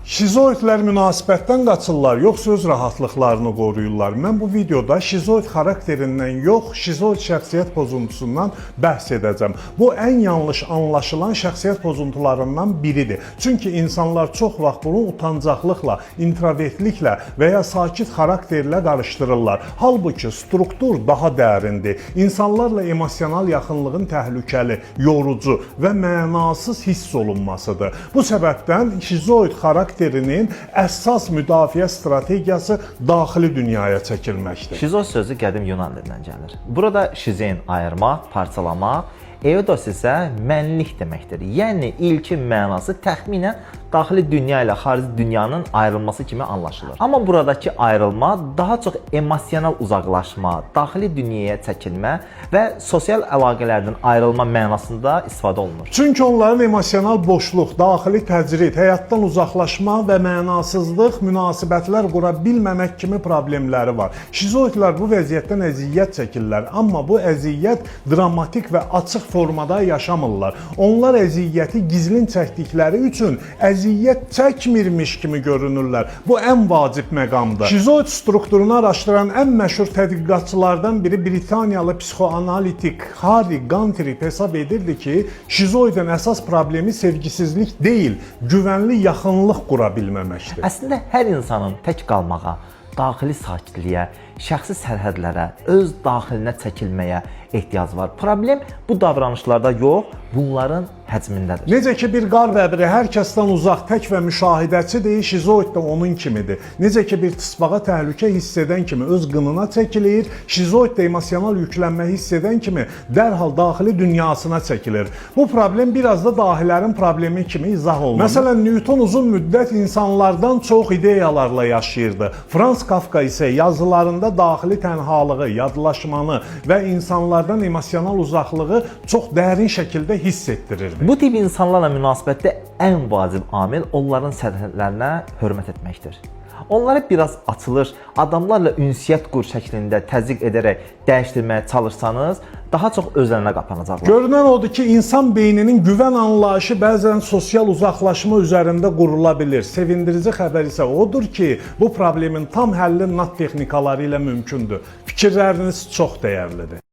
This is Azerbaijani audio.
Şizoidlər münasibətdən qaçırlar, yoxsa öz rahatlıqlarını qoruyurlar? Mən bu videoda şizoid xarakterindən yox, şizoid şəxsiyyət pozuntusundan bəhs edəcəm. Bu ən yanlış anlaşılan şəxsiyyət pozuntularından biridir. Çünki insanlar çox vaxt bunu utancaqlıqla, introvertliklə və ya sakit xarakterlə qarışdırırlar. Halbuki struktur daha dərindir. İnsanlarla emosional yaxınlığın təhlükəli, yorucu və mənasız hiss olunmasıdır. Bu səbəbdən şizoid xarakterinin əsas müdafiə strategiyası daxili dünyaya çəkilməkdir. Şizoid sözü qədim Yunan dilindən gəlir. Burada şizen ayırmaq, parçalamaq, eidos isə mənlik deməkdir. Yəni ilkin mənası təxminən daxili dünya ilə xarici dünyanın ayrılması kimi anlaşılır. Amma buradakı ayrılma daha çox emosional uzaqlaşma, daxili dünyaya çəkilmə və sosial əlaqələrdən ayrılma mənasında istifadə olunur. Çünki onların emosional boşluq, daxili təcrid, həyatdan uzaqlaşma və mənasızlıq, münasibətlər qura bilməmək kimi problemləri var. Şizoidlər bu vəziyyətdən əziyyət çəkirlər, amma bu əziyyət dramatik və açıq formada yaşamırlar. Onlar əziyyəti gizlin çəkdikləri üçün əziyyət çəkmirmiş kimi görünürlər. Bu ən vacib məqamdır. Şizoid strukturunu araşdıran ən məşhur tədqiqatçılardan biri Britaniyalı psixoanalitik Harry Guntrip hesab edirdi ki, şizoidin əsas problemi sevgisizlik deyil, güvənli yaxınlıq qura bilməməkdir. Əslində hər insanın tək qalmağa, daxili sakitliyə, şəxsi sərhədlərə, öz daxilinə çəkilməyə ehtiyacı var. Problem bu davranışlarda yox, bunların həcmindədir. Necə ki bir qar bəbiri hər kəsdən uzaq, tək və müşahidəçidir, şizoid də onun kimidir. Necə ki bir tısbağa təhlükə hiss edən kimi öz qınına çəkilir, şizoid də emosional yüklənmə hiss edən kimi dərhal daxili dünyasına çəkilir. Bu problem biraz da dahilərin problemi kimi izah olunur. Məsələn, Newton uzun müddət insanlardan çox ideyalarla yaşayırdı. Franz Kafka isə yazılarında daxili tənhalığı, yadlaşmanı və insanlardan emosional uzaqlığı çox dərin şəkildə hiss etdirirdi. Bu tip insanlarla münasibətdə ən vacib amil onların sərhədlərinə hörmət etməkdir. Onları biraz açılır, adamlarla ünsiyyət qur şəklində təzyiq edərək dəyişdirməyə çalışsanız, daha çox özlərinə qapanacaqlar. Görünən odur ki, insan beyninin güvən anlayışı bəzən sosial uzaqlaşma üzərində qurula bilir. Sevindirici xəbər isə odur ki, bu problemin tam həlli nat texnikaları ilə mümkündür. Fikirləriniz çox dəyərlidir.